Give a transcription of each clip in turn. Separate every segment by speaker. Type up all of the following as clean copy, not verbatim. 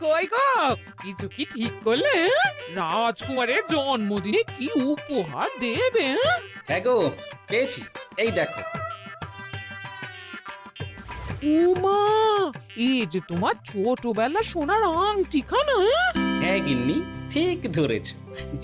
Speaker 1: কই গো, কিছু কি ঠিক করলে? রাজকুমারের জন্মদিনে কি উপহার দেবে?
Speaker 2: হ্যাঁ গো, পেয়েছি। এই দেখো।
Speaker 1: উমা, এই যে তোমার ছোটবেলা সোনার আংটিখানা।
Speaker 2: হ্যাঁ গিন্নি, ঠিক ধরেছ।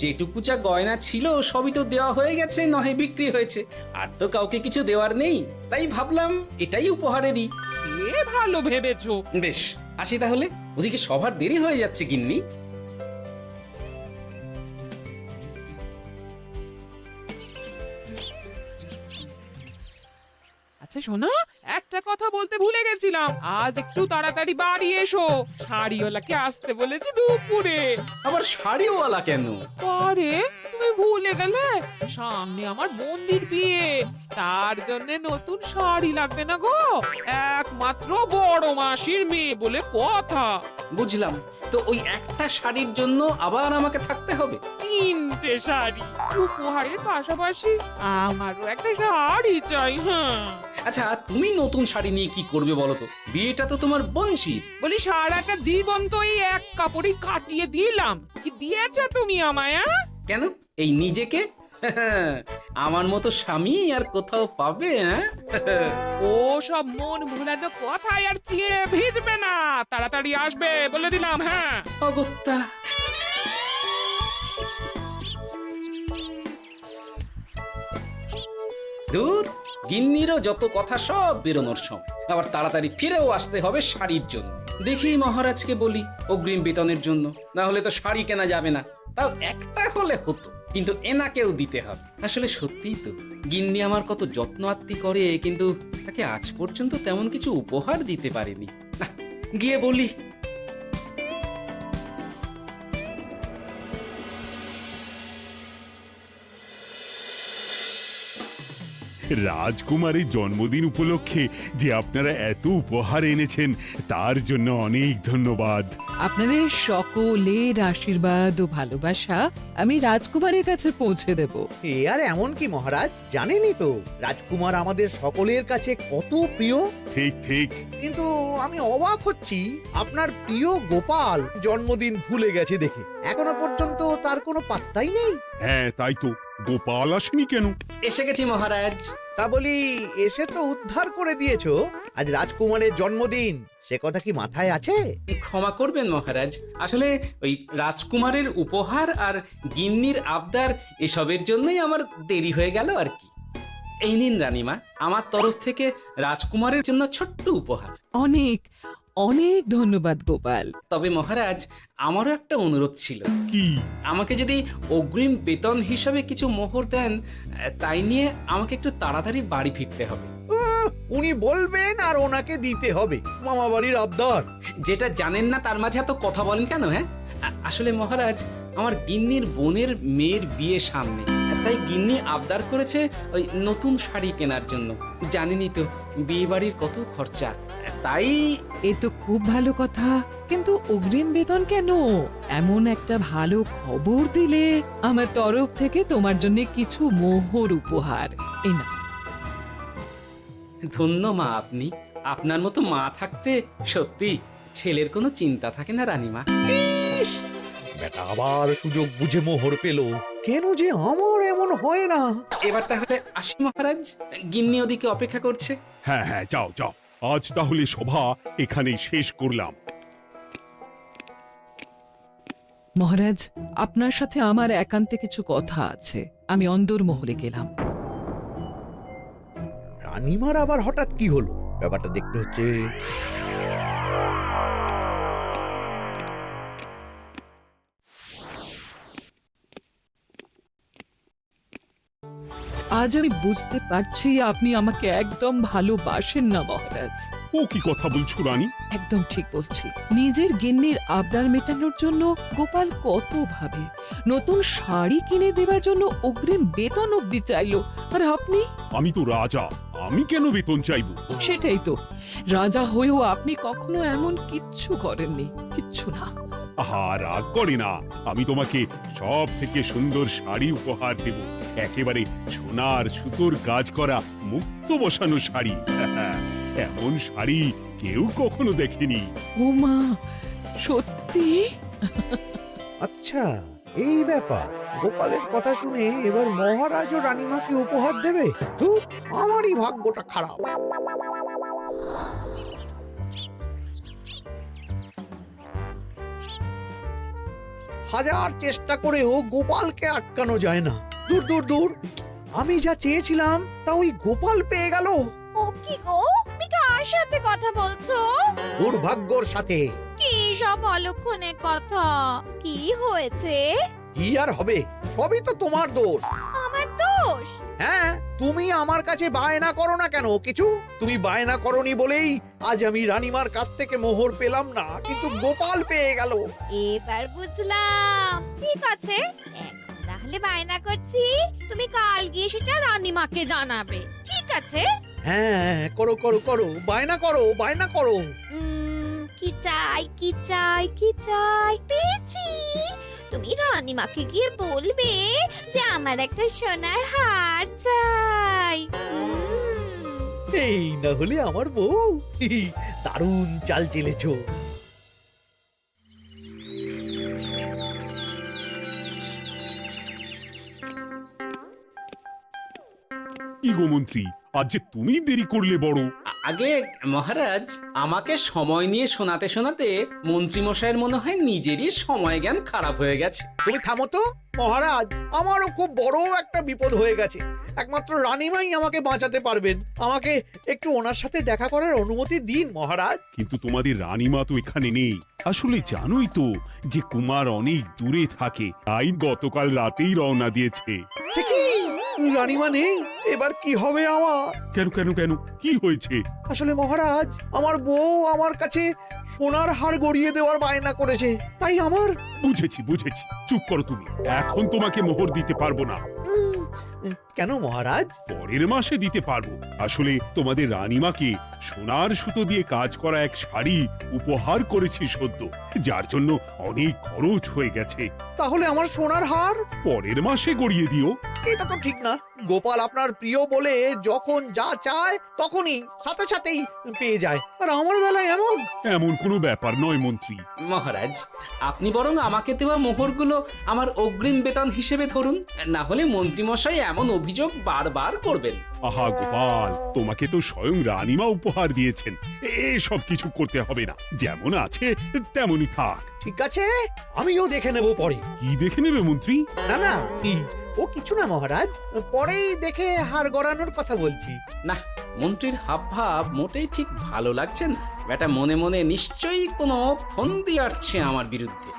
Speaker 2: যেটুকু যা গয়না ছিল সবই তো দেওয়া হয়ে গেছে, নহে বিক্রি হয়েছে। আর তো কাউকে কিছু দেওয়ার নেই, তাই ভাবলাম এটাই উপহারে দিই।
Speaker 1: সে ভালো ভেবেছো।
Speaker 2: বেশ, আসি তাহলে। ওদিকে সবার দেরি হয়ে যাচ্ছে গিন্নি।
Speaker 1: আচ্ছা শোনো, একটা কথা বলতে ভুলে গেছিলাম। আজ একটু তাড়াতাড়ি বাড়ি এসো, শাড়িওয়ালাকে আসতে বলেছি দুপুরে।
Speaker 2: আবার শাড়িওয়ালা কেন?
Speaker 1: আরে তুমি ভুলে গেলে, সামনে আমার বোনদির বিয়ে, তার জন্য নতুন শাড়ি লাগবে না গো। একমাত্র বড় মাসির মেয়ে বলে কথা।
Speaker 2: বুঝলাম। তো ওই একটা শাড়ির জন্য আবার আমাকে থাকতে হবে?
Speaker 1: 3টে শাড়ি উপহারের পাশাপাশি আমারও একটা শাড়ি চাই। হ্যাঁ
Speaker 2: আচ্ছা, তুমি নতুন শাড়ি নিয়ে কি করবে বলো তো? বিয়েটা তো তোমার বংশীর।
Speaker 1: বলি, সারাটা জীবন তো এই এক কাপড়ই কাটিয়ে দিলাম, কি দিয়েছো তুমি আমায়?
Speaker 2: কেন, এই নিজেকে? আমার মতো স্বামী আর কোথাও পাবে?
Speaker 1: ও সব মন ভুলানো কথায় আর চিড়ে ভিজবে না, তাড়াতাড়ি আসবে বলে দিলাম। হ্যাঁ
Speaker 2: অগত্যা। দূর, গিন্নিরও যত কথা সব বেরোনোর সময়। আবার তাড়াতাড়ি ফিরেও আসতে হবে শাড়ির জন্য। দেখি মহারাজকে বলি অগ্রিম বেতনের জন্য, না হলে তো শাড়ি কেনা যাবে না। তাও একটা হলে হতো, কিন্তু এনাকেও দিতে হবে। আসলে সত্যিই তো, গিন্নি আমার কত যত্ন আত্তি করে, কিন্তু তাকে আজ পর্যন্ত তেমন কিছু উপহার দিতে পারেনি। না, গিয়ে বলি।
Speaker 3: রাজকুমারের জন্মদিন উপলক্ষে যে আপনারা এত উপহার এনেছেন তার জন্য অনেক ধন্যবাদ।
Speaker 4: আপনাদের সকলের আশীর্বাদ ও ভালোবাসা আমি রাজকুমারের কাছে পৌঁছে দেব।
Speaker 5: এ আর এমন কি মহারাজ, জানেনই তো রাজকুমার আমাদের সকলের কাছে কত প্রিয়।
Speaker 3: ঠিক ঠিক।
Speaker 5: কিন্তু আমি অবাক হচ্ছি, আপনার প্রিয় গোপাল জন্মদিন ভুলে গেছে দেখে। এখনো পর্যন্ত তার কোনো পাত্তাই নেই।
Speaker 3: হ্যাঁ তাই তো, গোপাল আসেনি কেন?
Speaker 2: এসে গেছি মহারাজ।
Speaker 5: তা বলি, এসে তো উদ্ধার করে দিয়েছো। আজ রাজকুমারের জন্মদিন, সে কথা কি মাথায় আছে?
Speaker 2: ক্ষমা করবেন মহারাজ, আসলে ওই রাজকুমারের উপহার আর গিন্নির আবদার এসবের জন্যই আমার দেরি হয়ে গেল আর কি। এই নিন রানীমা, আমার তরফ থেকে রাজকুমারের জন্য ছোট্ট উপহার।
Speaker 4: অনেক অনেক ধন্যবাদ গোপাল।
Speaker 2: তবে মহারাজ, আমারও একটা অনুরোধ ছিল।
Speaker 3: কি?
Speaker 2: আমাকে যদি অগ্রিম বেতন হিসাবে কিছু মোহর দেন, তাই নিয়ে আমাকে একটু তাড়াতাড়ি বাড়ি ফিরতে হবে।
Speaker 5: উনি বলবেন আর ওনাকে দিতে হবে, মামা বাড়ির আবদার।
Speaker 2: যেটা জানেন না তার মাঝে এত কথা বলেন কেন? হ্যাঁ, আসলে মহারাজ, আমার গিন্নির বোনের মেয়ের বিয়ে সামনে, তাই গিন্নি আবদার করেছে ওই নতুন শাড়ি কেনার জন্য। জানেনই তো বিয়ে বাড়ির কত খরচা, তাই।
Speaker 4: এ তো খুব ভালো কথা, কিন্তু অগ্রিম বেতন কেন? এমন একটা ভালো খবর দিলে আমার তরফ থেকে তোমার জন্য কিছু মোহর উপহার। এই না,
Speaker 2: ধন্য মা আপনি। আপনার মতো মা থাকতে সত্যি ছেলের কোনো চিন্তা থাকে না রানীমা।
Speaker 5: ইস, বেটা আবার সুযোগ বুঝে মোহর পেল। কেন যে আমার এমন হয় না।
Speaker 2: এবার তাহলে আসি মহারাজ, গিন্নি ওদিকে অপেক্ষা করছে।
Speaker 3: হ্যাঁ হ্যাঁ, যাও যাও। আজ তাহলে সভা এখানেই শেষ করলাম।
Speaker 4: মহারাজ, আপনার সাথে আমার একান্তে কিছু কথা আছে। আমি অন্দরমহলে গেলাম।
Speaker 5: রানীমার আবার হঠাৎ কি হলো, ব্যাপারটা দেখতে হচ্ছে।
Speaker 4: আজ আমি বুঝতে পারছি আপনি আমাকে একদম ভালোবাসেন না মহারাজ।
Speaker 3: ও কি কথা বলছো রানী?
Speaker 4: একদম ঠিক বলছি। নিজের গিন্নির আবদার মেটানোর জন্য গোপাল কত ভাবে, নতুন শাড়ি কিনে দেওয়ার জন্য অগ্রিম বেতন অব্দি চাইলো, আর আপনি?
Speaker 3: আমি তো রাজা, আমি কেন বেতন চাইবো?
Speaker 4: সেটাই তো, রাজা হয়েও আপনি কখনো এমন কিচ্ছু করেননি, কিচ্ছু না।
Speaker 3: আহা, রাগ করে না। আমি তোমাকে সব থেকে সুন্দর শাড়ি উপহার দেব, একেবারে সোনার সুতোর কাজ করা মুক্ত বসানো শাড়ি। এমন শাড়ি কেউ কখনো দেখেনি।
Speaker 4: ও মা, সত্যি? সত্যি?
Speaker 5: আচ্ছা, এই ব্যাপার। গোপালের কথা শুনে এবার মহারাজ ও রানীমাকে উপহার দেবে? ধুর, আমারই ভাগ্যটা খারাপ। হাজার চেষ্টা করেও গোপালকে আটকানো যায় না। দূর দূর দূর, আমি যা চেয়েছিলাম তা ওই গোপাল পেয়ে গেল।
Speaker 6: ও কি গো, তুমি কার সাথে কথা বলছো?
Speaker 5: দুর্ভাগ্যর সাথে।
Speaker 6: কি সব অলক্ষণে কথা? কি হয়েছে?
Speaker 5: কি আর হবে, সবই তো তোমার দোষ।
Speaker 6: আমার দোষ?
Speaker 5: হ্যাঁ, তুমি আমার কাছে বায়না করো না কেন কিছু? তুমি বায়না করনি বলেই আজ আমি রানীমার কাছ থেকে মোহর পেলাম না, কিন্তু গোপাল পেয়ে গেল।
Speaker 6: এবার বুঝলাম। ঠিক আছে, এখন তাহলে বায়না করছি, তুমি কাল গিয়ে সেটা রানীমাকে জানাবে। ঠিক আছে?
Speaker 5: হ্যাঁ, করো করো করো, বায়না করো, বায়না করো।
Speaker 6: কি চাই, কি চাই, কি চাই? পেয়েছি। তুমি রানীমাকে গিয়ে বলবে যে আমার একটা সোনার হার চাই।
Speaker 5: এই না হলে আমার বউ। দারুণ চাল চেলেছো।
Speaker 3: কি গো মন্ত্রী, আজ যে তুমি দেরি করলে বড়।
Speaker 2: আগে মহারাজ, আমাকে সময় নিয়ে শোনাতে শোনাতে মন্ত্রীমশাইয়ের মনে হয় নিজেরই সময় জ্ঞান খারাপ হয়ে গেছে।
Speaker 5: তুমি থামো তো মহারাজ, আমারও খুব বড় একটা বিপদ হয়ে গেছে। একমাত্র রানীমাই আমাকে বাঁচাতে পারবেন। আমাকে একটু ওনার সাথে দেখা করার অনুমতি দিন মহারাজ।
Speaker 3: কিন্তু তোমাদের রানীমা তো এখানে নেই। আসলে জানোই তো যে কুমার অনেক দূরে থাকে, তাই গতকাল রাতেই রওনা দিয়েছে।
Speaker 5: সে কি, রানীমা নেই? এবার কি হবে আমার?
Speaker 3: কেন কেন কেন, কি হয়েছে?
Speaker 5: আসলে মহারাজ, আমার বউ আমার কাছে সোনার হার গড়িয়ে দেওয়ার বায়না করেছে, তাই আমার।
Speaker 3: বুঝেছি বুঝেছি, চুপ করো তুমি। এখন তোমাকে মোহর দিতে পারবো না।
Speaker 5: কেন মহারাজ?
Speaker 3: পরের মাসে দিতে পারবো। আসলে তোমাদের রানীমাকে সোনার সুতো দিয়ে কাজ করা এক শাড়ি উপহার করেছি সদ্য, যার জন্য অনেক খরচ হয়ে গেছে।
Speaker 5: তাহলে আমার সোনার হার
Speaker 3: পরের মাসে গড়িয়ে দিও।
Speaker 5: এটা তো ঠিক না। গোপাল আপনার প্রিয় বলে যখন যা চায় তখনই সাথে সাথেই পেয়ে যায়, আর আমার বেলায় এমন।
Speaker 3: এমন কোনো ব্যাপার নয় মন্ত্রী।
Speaker 2: মহারাজ, আপনি বরং আমাকে দেওয়া মোহরগুলো আমার অগ্রিম বেতন হিসেবে ধরুন, না হলে মন্ত্রীমশাই এমন অভিযোগ বারবার করবেন।
Speaker 3: আহা গোপাল, তোমাকে তো স্বয়ং রানীমা উপহার দিয়েছেন, এসব কিছু করতে হবে না। যেমন আছে তেমনই থাক।
Speaker 5: ঠিক আছে, আমিও দেখে নেব পরে।
Speaker 3: কি দেখে নেবে মন্ত্রী?
Speaker 5: না না, ও কিছু না মহারাজ, পরেই দেখে হার গড়ানোর কথা বলছি।
Speaker 2: না, মন্ত্রীর হাবভাব মোটেই ঠিক ভালো লাগছে না। বেটা মনে মনে নিশ্চয়ই কোনো ফন্দি আটছে আমার বিরুদ্ধে।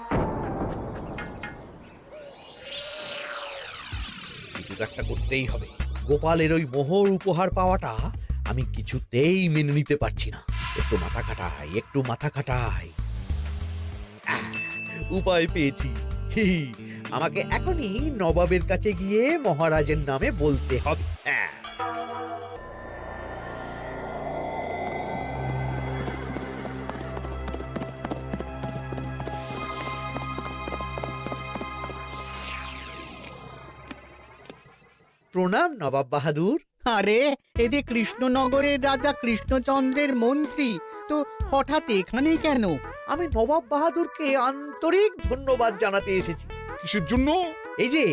Speaker 5: কিছু একটা করতেই হবে। গোপালের ওই মোহর উপহার পাওয়াটা আমি কিছুতেই মেনে নিতে পারছি না। একটু মাথা খাটাই, একটু মাথা খাটাই। উপায় পেয়েছি। আমাকে এখনই নবাবের কাছে গিয়ে মহারাজের নামে বলতে হবে। প্রণাম নবাব বাহাদুর।
Speaker 7: আরে এতে কৃষ্ণনগরের রাজা কৃষ্ণচন্দ্রের মন্ত্রী তো হঠাৎ এখানেই কেন?
Speaker 5: আমি নবাব বাহাদুরকে আন্তরিক ধন্যবাদ জানাতে এসেছি।
Speaker 8: কিসের জন্য?
Speaker 5: এই যে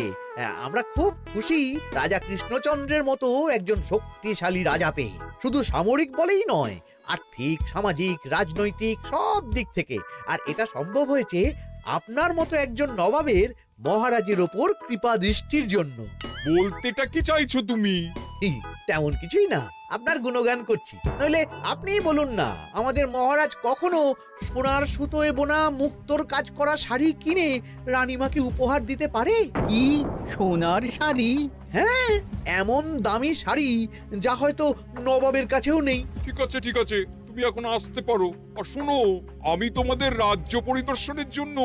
Speaker 5: আমরা খুব খুশি রাজা কৃষ্ণচন্দ্রের মতো একজন শক্তিশালী রাজা পেয়ে। শুধু সামরিক বলেই নয়, আর্থিক, সামাজিক, রাজনৈতিক সব দিক থেকে। আর এটা সম্ভব হয়েছে আপনার মতো একজন নবাবের মহারাজের ওপর কৃপা দৃষ্টির জন্য।
Speaker 8: বলতেটা কি চাইছো তুমি?
Speaker 5: তেমন কিছুই না, আপনার গুণগান করছি। নইলে আপনিই বলুন না, আমাদের মহারাজ কখনো সোনার সুতোয় বোনা মুক্তোর কাজ করা শাড়ি কিনে রানীমাকে উপহার দিতে পারে?
Speaker 7: কি সোনার শাড়ি?
Speaker 5: হ্যাঁ, এমন দামি শাড়ি যা হয়তো নবাবের কাছেও নেই।
Speaker 8: ঠিক আছে ঠিক আছে, তুমি এখন আসতে পারো। আর শোনো, আমি তোমাদের রাজ্য পরিদর্শনের জন্য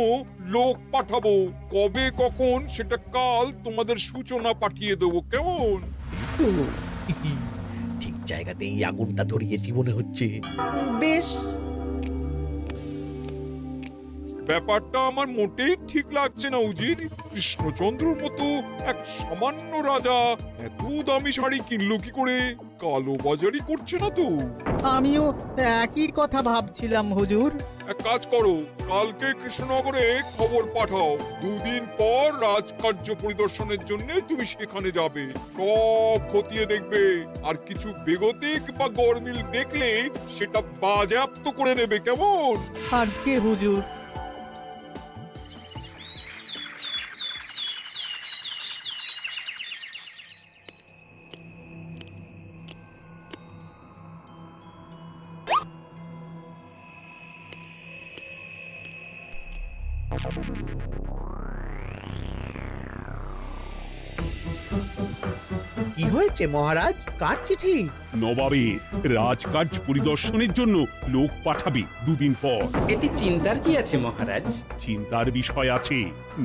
Speaker 8: লোক পাঠাবো। কবে কখন সেটা কাল তোমাদের সূচনা পাঠিয়ে দেবো, কেমন?
Speaker 5: তো, ঠিক জায়গাতেই আগুনটা ধরিয়েছি মনে হচ্ছে। বেশ।
Speaker 8: ব্যাপারটা আমার মোটেই ঠিক লাগছে না উজির। কৃষ্ণচন্দ্রর মতো এক সামান্য রাজা এত দামি শাড়ি কিনলো কি করে? কালো বাজারি করছে না তো?
Speaker 7: আমিও একই কথা ভাবছিলাম হুজুর।
Speaker 8: এক কাজ করো, কালকে কৃষ্ণনগরে খবর পাঠাও, 2 দিন পর রাজকার্য পরিদর্শনের জন্য তুমি সেখানে যাবে। সব খতিয়ে দেখবে, আর কিছু বেগতিক বা গরমিল দেখলে সেটা বাজেয়াপ্ত করে নেবে, কেমন?
Speaker 7: আজ্ঞে হুজুর।
Speaker 5: কি হয়েছে মহারাজ? কার চিঠি?
Speaker 3: নবাবের রাজকার্য পরিদর্শনের জন্য লোক পাঠাবে 2 দিন পর।
Speaker 2: এতে চিন্তার কি আছে মহারাজ?
Speaker 3: চিন্তার বিষয় আছে।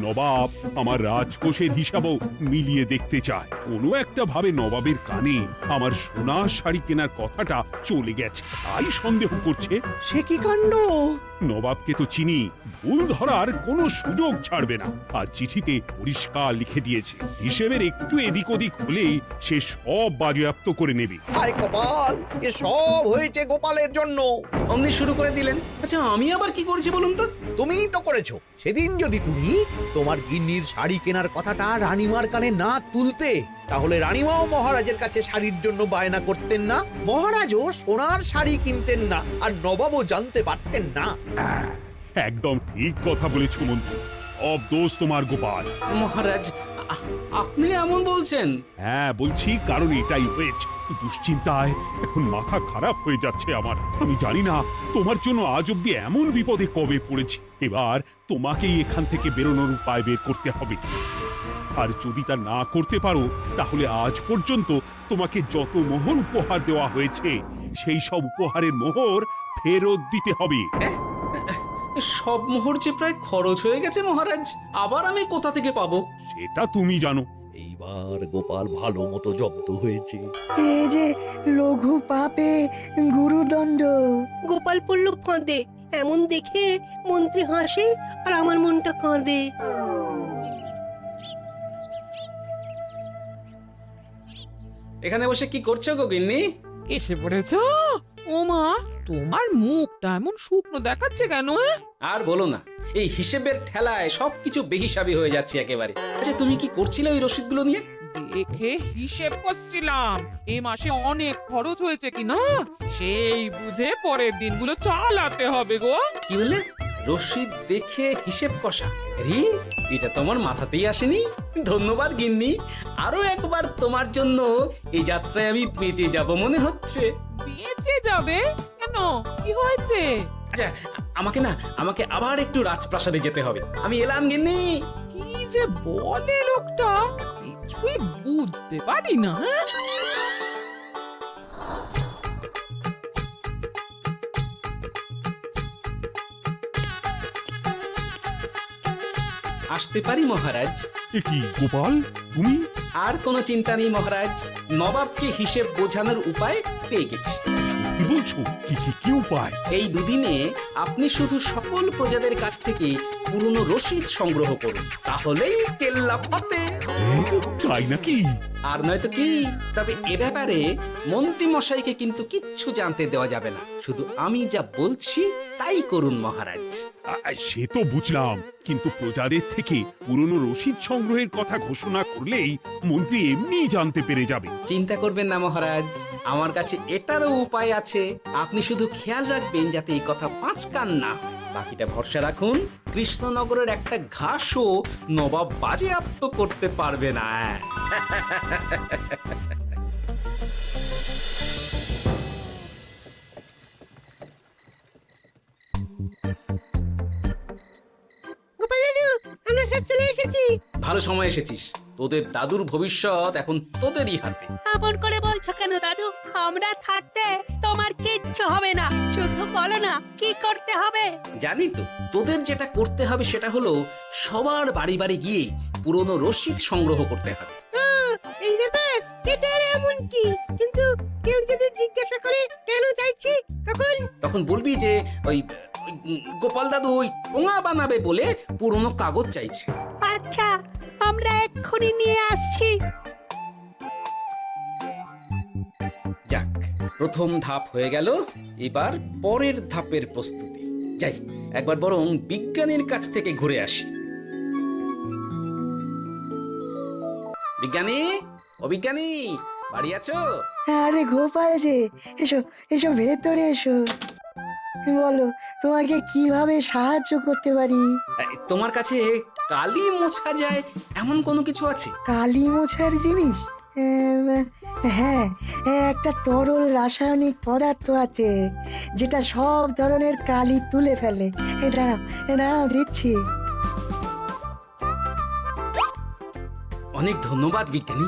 Speaker 3: নবাব আমার রাজকোষের হিসাবও মিলিয়ে দেখতে চায়। কোনো একটা ভাবে নবাবের কানে আমার সোনার শাড়ি কেনার কথাটা চলে গেছে, তাই সন্দেহ করছে।
Speaker 5: সে কি কাণ্ড!
Speaker 3: নবাবকে তো চিনি, ভুল ধরার কোনো সুযোগ ছাড়বে না। আর চিঠিতে পরিষ্কার লিখে দিয়েছে, হিসেবের একটু এদিক ওদিক হলেই সে সব বাজেয়াপ্ত করে নেবে।
Speaker 5: হায় কপাল, এ সব হয়েছে গোপালের জন্য।
Speaker 2: অমনি শুরু করে দিলেন। আচ্ছা, আমি আবার কি করেছি বলুন তো?
Speaker 5: তুমিই তো করেছো। সেদিন যদি তুমি তোমার গিন্নির শাড়ি কেনার কথাটা রানীমার কানে না তুলতে, তাহলে রানীমাও মহারাজের কাছে শাড়ির জন্য বায়না করতেন না, মহারাজও সোনার শাড়ি কিনতেন না, আর নবাবও জানতে পারতেন না।
Speaker 3: একদম ঠিক কথা বলেছ মন্ত্রী, সব দোষ তোমার গোপাল।
Speaker 2: মহারাজ, আপনি এমন বলছেন?
Speaker 3: হ্যাঁ বলছি, কারণ এটাই হয়েছে। দুশ্চিন্তায় এখন মাথা খারাপ হয়ে যাচ্ছে আমার। আমি জানি না তোমার জন্য আজ অব্দি এমন বিপদে কবে পড়েছি। এবার তোমাকেই এখান থেকে বেরোনোর উপায় বের করতে হবে। আর যদি তা না করতে পারো, তাহলে আজ পর্যন্ত তোমাকে যত মোহর উপহার দেওয়া হয়েছে, সেই সব উপহারের মোহর ফেরত দিতে হবে।
Speaker 2: সব মোহর যে প্রায় খরচ হয়ে গেছে মহারাজ, আবার আমি কোথা থেকে পাবো?
Speaker 3: সেটা তুমি জানো।
Speaker 5: এইবার গোপাল ভালো মতো জব্দ হয়েছে।
Speaker 9: এ যে লঘু পাপে গুরুদণ্ড।
Speaker 10: গোপাল পড়ল কাঁদে, এমন দেখে মন্ত্রী হাসে আর আমার মনটা কাঁদে।
Speaker 2: এখানে বসে কি করছো গো গিন্নি?
Speaker 1: এসে পড়েছ? ওমা, তোমার মুখটা এমন শুকনো দেখাচ্ছে কেন?
Speaker 2: আর বলো না, এই হিসেবের ঠেলায় সবকিছু বেহিসাবি হয়ে যাচ্ছে একেবারে। আচ্ছা, তুমি কি করছিলে ওই রসিদগুলো নিয়ে?
Speaker 1: দেখে হিসেব করছিলাম এই মাসে অনেক খরচ হয়েছে কিনা, সেই বুঝে পরের দিনগুলো চালাতে হবে গো।
Speaker 2: কি বলে? রসিদ দেখে হিসেব কষা? আরে, এটা তোমার মাথাতেই আসেনি। ধন্যবাদ গিন্নি, আরো একবার তোমার জন্য এই যাত্রায় আমি বেঁচে যাব মনে হচ্ছে।
Speaker 1: বেঁচে যাবে কেন? কি হয়েছে?
Speaker 2: আচ্ছা, আমাকে আবার একটু রাজপ্রাসাদে যেতে হবে। আমি এলাম গিন্নি।
Speaker 1: কি যে বলে লোকটা, কিছুই বুঝতে পারি না।
Speaker 2: আসতে পারি মহারাজ?
Speaker 3: এ কি গোপাল, তুমি?
Speaker 2: আর কোনো চিন্তা নেই মহারাজ, নবাবকে হিসেব বোঝানোর উপায় পেয়ে গেছি।
Speaker 3: কি বলছো? কি উপায়?
Speaker 2: এই দুদিনে আপনি শুধু সকল প্রজাদের কাছ থেকে পুরনো রসিদ সংগ্রহ করুন, তাহলেই কেল্লা ফতে।
Speaker 3: তাই নাকি?
Speaker 2: আর নয়তো কি? তবে এ ব্যাপারে মন্ত্রী মশাইকে কিন্তু কিচ্ছু জানতে দেওয়া যাবে না। শুধু আমি যা বলছি তাই করুন মহারাজ।
Speaker 3: সে তো বুঝলাম, কিন্তু প্রজাদের থেকে পুরনো রসিদ সংগ্রহের কথা ঘোষণা করলেই মন্ত্রী এমনি জানতে পেরে যাবে।
Speaker 2: চিন্তা করবেন না মহারাজ, আমার কাছে এটারও উপায় আছে। আপনি শুধু খেয়াল রাখবেন যাতে এই কথা 5 কান না হয়। বাকিটা ভরসা রাখুন, কৃষ্ণনগরের একটা ঘাসও নবাব বাজেয়াপ্ত করতে পারবে না।
Speaker 10: গোপাল দাদু, আমরা সব চলে এসেছি।
Speaker 2: ভালো সময় এসেছিস, তোদের দাদুর ভবিষ্যৎ এখন তোদেরই হাতে।
Speaker 10: আপন করে বলছো কেন দাদু? আমরা থাকতে তোমার কিচ্ছু হবে না, শুধু বলো না কি করতে হবে।
Speaker 2: জানি তো, তোদের যেটা করতে হবে সেটা হলো সবার বাড়ি বাড়ি গিয়ে পুরনো রসিদ সংগ্রহ করতে হবে।
Speaker 10: এই ব্যাপার, এটা এমন কি? কিন্তু কেউ যদি জিজ্ঞাসা করে কেন চাইছি,
Speaker 2: তখন বলবি যে ওই গোপাল দাদু ওই টোঙা বানাবে বলে পুরনো কাগজ চাইছে।
Speaker 10: আচ্ছা, আমরা এক্ষুনি নিয়ে আসছি।
Speaker 2: যাক, প্রথম ধাপ হয়ে গেল, এবার পরের ধাপের প্রস্তুতি। যাই একবার বরং বিজ্ঞানীর কাছ থেকে ঘুরে আসি। বিজ্ঞানী, ও বিজ্ঞানী, বাড়ি আছো?
Speaker 9: আরে গোপাল যে, এসো এসো ভেতরে এসো। বলো, তোমাকে কিভাবে সাহায্য করতে পারি?
Speaker 2: তোমার কাছে কালি মোছা যায় এমন কোনো কিছু আছে?
Speaker 9: কালি মোছার জিনিস? হ্যাঁ, একটা তরল রাসায়নিক পদার্থ আছে যেটা সব ধরনের কালি তুলে ফেলে। দাঁড়াও দিচ্ছি।
Speaker 2: অনেক ধন্যবাদ বিজ্ঞানী।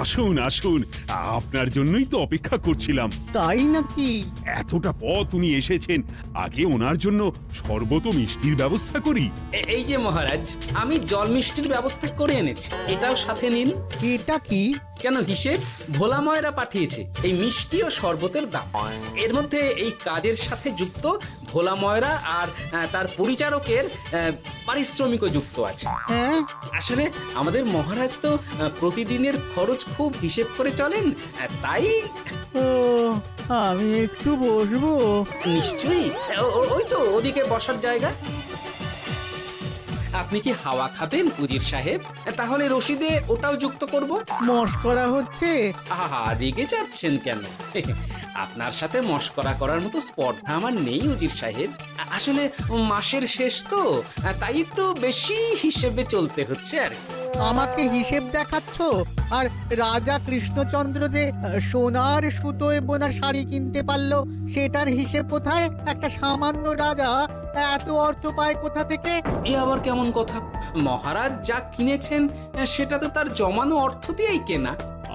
Speaker 3: আসুন আসুন, আপনার জন্যই তো অপেক্ষা করছিলাম।
Speaker 7: তাই নাকি?
Speaker 3: এতটা পথ উনি এসেছেন, আগে ওনার জন্য শরবত ও মিষ্টির ব্যবস্থা করি।
Speaker 2: এই যে মহারাজ, আমি জল মিষ্টির ব্যবস্থা করে এনেছি, এটাও সাথে নিন।
Speaker 7: এটা কি?
Speaker 2: কেন হিসেব? ভোলা ময়রা পাঠিয়েছে এই মিষ্টি ও শরবতের দাম। এর মধ্যে এই কাজের সাথে যুক্ত ভোলা ময়রা আর তার পরিচারকের পারিশ্রমিকও যুক্ত আছে।
Speaker 7: হ্যাঁ,
Speaker 2: আসলে আমাদের মহারাজ তো প্রতিদিনের খরচ খুব হিসেব করে চলেন, তাই।
Speaker 7: ও, আমি একটু বসবো?
Speaker 2: নিশ্চয়ই, ওই তো ওদিকে বসার জায়গা। আপনি কি হাওয়া খাবেন উজির সাহেব? তাহলে রশিদে ওটাও যুক্ত করব।
Speaker 7: মশকরা হচ্ছে?
Speaker 2: আহা, রেগে যাচ্ছেন কেন? আপনার সাথে মশকরা করার মতো স্পর্ধা আমার নেই উজির সাহেব। আসলে মাসের শেষ তো, তাই একটু বেশি হিসেবে চলতে হচ্ছে আর কি।
Speaker 7: আমাকে হিসেব দেখাচ্ছ? আর রাজা কৃষ্ণচন্দ্র যে সোনার সুতোয় বোনা শাড়ি কিনতে পারলো, সেটার হিসেব কোথায়? একটা সামান্য রাজা এত অর্থ পায় কোথা থেকে?
Speaker 2: এ আবার কেমন কথা? মহারাজ যা কিনেছেন সেটা তো তার জমানো অর্থ দিয়েই কেনা।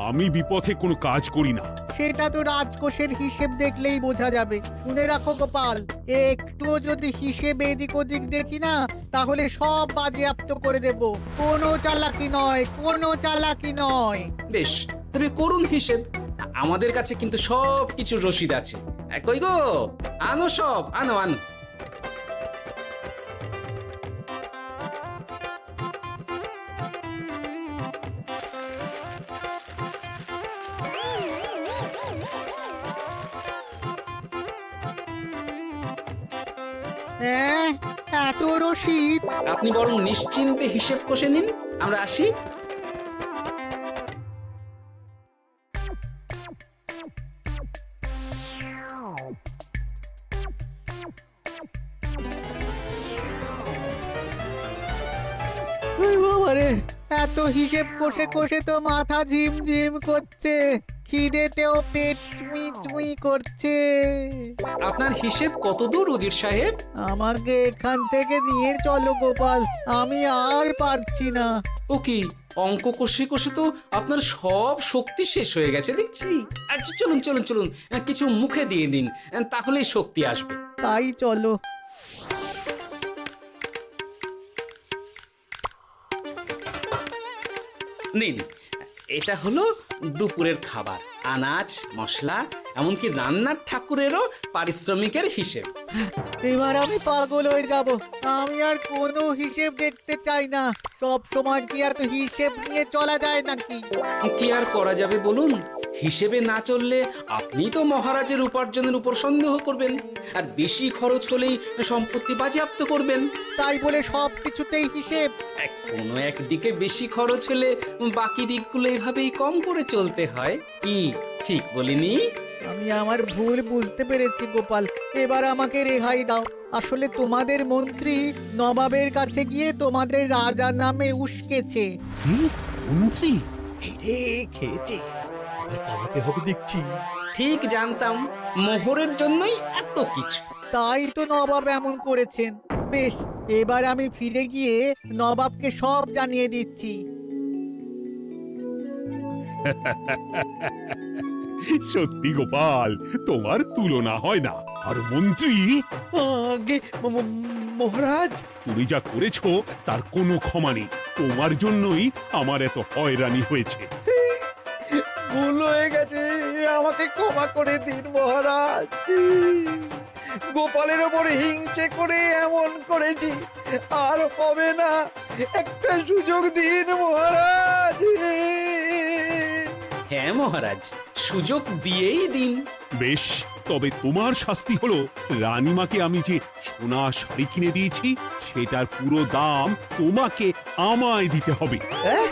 Speaker 3: আমি বিপথে কোনো কাজ করি না।
Speaker 7: সেটা তো রাজকোষের হিসেব দেখলেই বোঝা যাবে। শুনে রাখো গোপাল, একটুও যদি হিসেব এদিক ওদিক দেখি না, তাহলে সব বাজেয়াপ্ত করে দেব। কোনো চালাকি নয়, কোনো চালাকি নয়।
Speaker 2: বেশ, তবে করুন হিসেব। আমাদের কাছে কিন্তু সব কিছু রসিদ আছে। কই গো, আনো সব, আনো আনো।
Speaker 7: হ্যাঁ, এত রসিদ?
Speaker 2: আপনি বরং নিশ্চিন্তে হিসেব কষে নিন, আমরা আসি।
Speaker 7: বাবারে, এত হিসেব কষে কষে তো মাথা ঝিমঝিম করছে, খিদেতেও পেট চুই চুই করছে।
Speaker 2: আপনার হিসেব কত দূর উজির সাহেব?
Speaker 7: আমাকে এখান থেকে নিয়ে চলো গোপাল, আমি আর পারছি না।
Speaker 2: ও কি, অঙ্ক কষে কষে তো আপনার সব শক্তি শেষ হয়ে গেছে দেখছি। আচ্ছা চলুন চলুন চলুন, কিছু মুখে দিয়ে দিন, তাহলেই শক্তি আসবে।
Speaker 7: তাই চলো।
Speaker 2: নিন, এটা হলো দুপুরের খাবার, আনাজ মশলা এমনকি রান্নার ঠাকুরেরও পারিশ্রমিকের হিসেব।
Speaker 7: এবার আমি পাগল হয়ে যাব। আমি আর কোনো হিসেব দেখতে চাই না। সব সময় কি আর হিসেব নিয়ে চলা যায় নাকি?
Speaker 2: কি আর করা যাবে বলুন? হিসেবে না চললে আপনি তো মহারাজের উপার্জনের উপর সন্দেহ করবেন, আর বেশি খরচ হলেই সম্পত্তি বাজেয়াপ্ত করবেন।
Speaker 7: তাই বলে সব কিছুতেই হিসেব?
Speaker 2: কোনো একদিকে বেশি খরচ হলে বাকি দিকগুলো এইভাবেই কম করে চলতে হয়। কি ঠিক বলিনি?
Speaker 7: আমি আমার ভুল বুঝতে পেরেছি গোপাল, এবার আমাকে রেহাই দাও। আসলে তোমাদের মন্ত্রী নবাবের কাছে গিয়ে তোমাদের রাজা নামে উস্কেছে।
Speaker 3: কি? মন্ত্রী?
Speaker 5: এই রে, খেয়েছে, আর পালাতে হবে দেখছি।
Speaker 2: ঠিক জানতাম, মোহরের জন্যই এত কিছু।
Speaker 7: তাই তো নবাব এমন করেছেন। বেশ, এবার আমি ফিরে গিয়ে নবাবকে সব জানিয়ে দিচ্ছি।
Speaker 3: সত্যি গোপাল, তোমার তুলনা হয় না। আর মন্ত্রী,
Speaker 5: আগে মহারাজ,
Speaker 3: তুমি যা করেছো তার কোনো ক্ষমা নেই। তোমার জন্যই আমার এত হয়রানি হয়েছে।
Speaker 5: ভুল হয়ে গেছে, আমাকে ক্ষমা করে দিন মহারাজ। গোপালের ওপরে হিংসে করে এমন করেছি, আর হবে না। একটা সুযোগ দিন মহারাজ।
Speaker 2: হ্যাঁ মহারাজ, সুযোগ দিয়েই দিন।
Speaker 3: বেশ, তবে তোমার শাস্তি হলো রানীমাকে আমি যে সোনা শাড়ি কিনে দিয়েছি সেটার পুরো দাম তোমাকে আমায় দিতে হবে।
Speaker 5: হ্যাঁ?